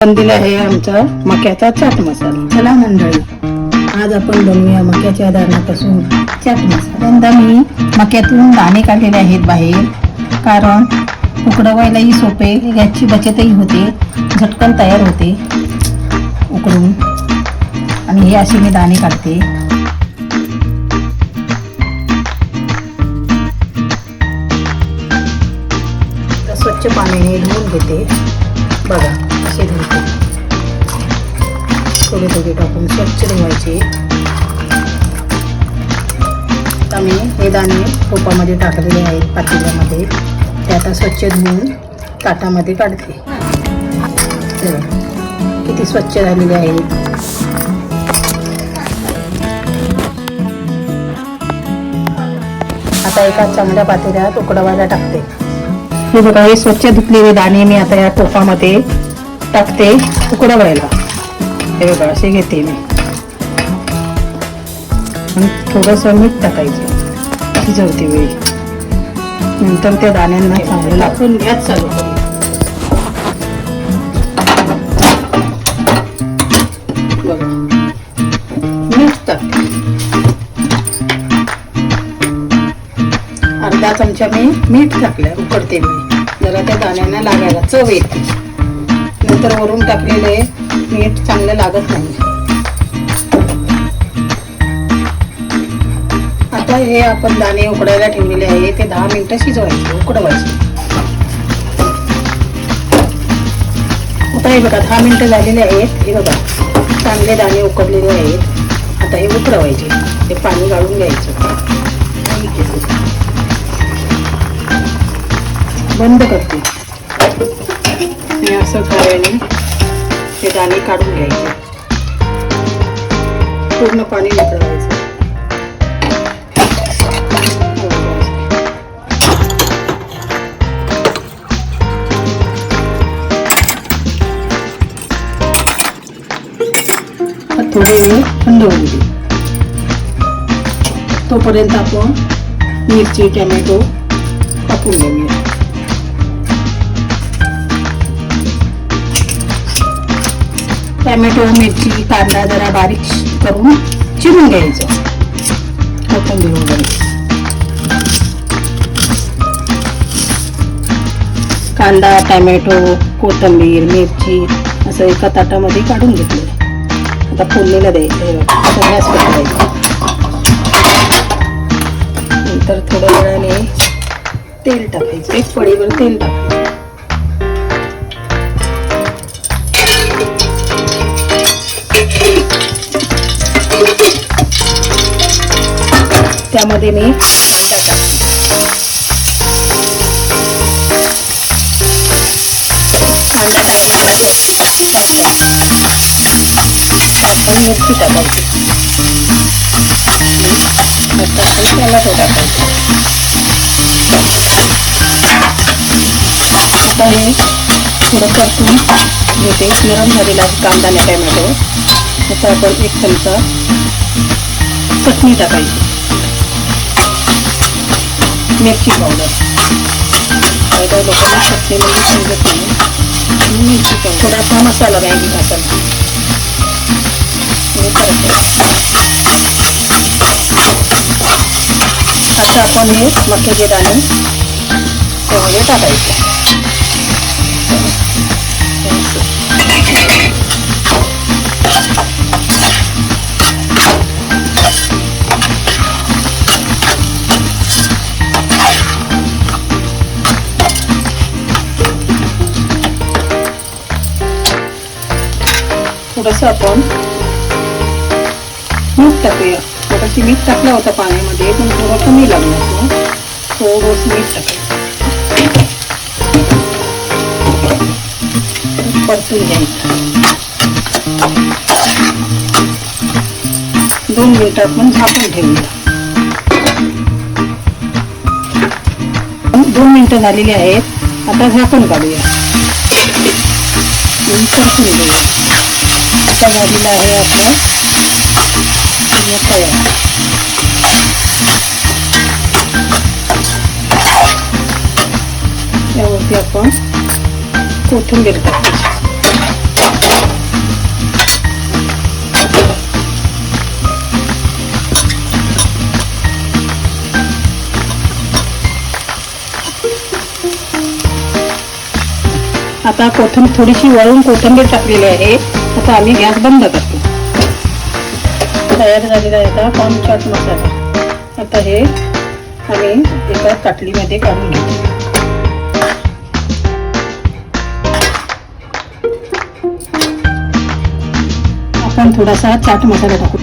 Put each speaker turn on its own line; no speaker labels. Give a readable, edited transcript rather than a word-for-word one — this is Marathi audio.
दिला आहे आमचा मक्याचा चाट मसाला. चला मंडळी, आज आपण बनवूया मक्याच्या दाण्यापासून चाट मसाला. यंदा मी मक्यातून दाणे काढलेले आहेत बाहेर, कारण उकडवायलाही सोपे, गॅसची बचतही होते, झटकन तयार होते उकडून. आणि हे असे मी दाणे काढते. स्वच्छ पाण्याने धुवून घेते. बघा असे धुवते, थोडे थोडे टाकून स्वच्छ धुवायचे. आता मी हे दाणे टोपामध्ये टाकलेले आहेत पातेल्यामध्ये. ते आता स्वच्छ धुवून ताटामध्ये काढते. किती स्वच्छ झालेले आहेत. आता एका चांगल्या पातेल्यात उकडवायला टाकते. हे बघा, हे स्वच्छ धुतलेले दाणे मी आता या टोपामध्ये टाकते उकडवायला. हे बघा असे घेते मी. आणि थोडंसं मीठ टाकायचं शिजवते वेळी. नंतर त्या दाण्यांना चांगलं लागून गॅस चालू करू. बघा मीठ टाकते. अर्धा चमचा मी मीठ टाकलं. उकडते मी जरा त्या दाण्यांना लागायला चव येते. नंतर वरून टाकलेले मीठ चांगलं लागत नाही. आता हे आपण दाणे उकडायला ठेवलेले आहे ते 10 मिनिटं शिजवायचे, उकडवायचे. आता हे बघा 10 मिनिटं झालेले आहेत. हे बघा चांगले दाणे उकडलेले आहेत. आता हे उकडवायचे. ते पाणी गाळून घ्यायचं. बंद करते. मी असं करायने ते दाणे काढून घ्यायचे. पूर्ण पाणी निथळायचं. थोडे वेळ थंड होऊ दे. तोपर्यंत आपण मिरची टोमॅटो कापून घेऊया. टोमॅटो मिरची कांदा जरा बारीक करून चिरून घ्यायचं. कांदा टोमॅटो कोथिंबीर मिरची असं एका ताटामध्ये काढून घेतलं. आता फोडणीला द्यायचं. आता गॅस पेटवायचा. नंतर थोड्या वेळाने तेल टाकायचं. एक पळीवर तेल टाकायचं. त्यामध्ये मी कांदा टाकते. कांदा आपण मिरची टाकायची. नंतर आपण टोमॅटो टाकायचं. आता हे थोडं परतून घेते. नरम झालेला कांदा आणि टोमॅटो. आता आपण 1 चमचा चटणी टाकायची. मिरची पावडर. काही लोकांना चटणी म्हणजे समजत नाही. मिरची पावडर. थोडासा मसाला मॅगी टाकायचा. आता आपण हे मक्याचे दाणे त्यामध्ये टाकायचे. थोडंसं आपण मीठ टाकूया. थोडंसं मीठ टाकलं होतं पाण्यामध्ये, पण थोडं कमी लागलं. थोडंसं मीठ टाकायचं. परतून घ्यायचं. 2 मिनिटं आपण झाकून ठेवूया. 2 मिनिटं झालेली आहेत. आता झाकण काढूया. परतून घेऊया. आता झालेला आहे आपला तयार. यावरती आपण कोथिंबीर टाकायची. आता थोडीशी वळून कोथिंबीर टाकलेली आहे. आता आम्ही गॅस बंद करतो. तयार झालेला आहे आता कॉर्न चाट मसाला. आता हे आम्ही एका ताटलीमध्ये काढून घेतो. आपण थोडासा चाट मसाला टाकू.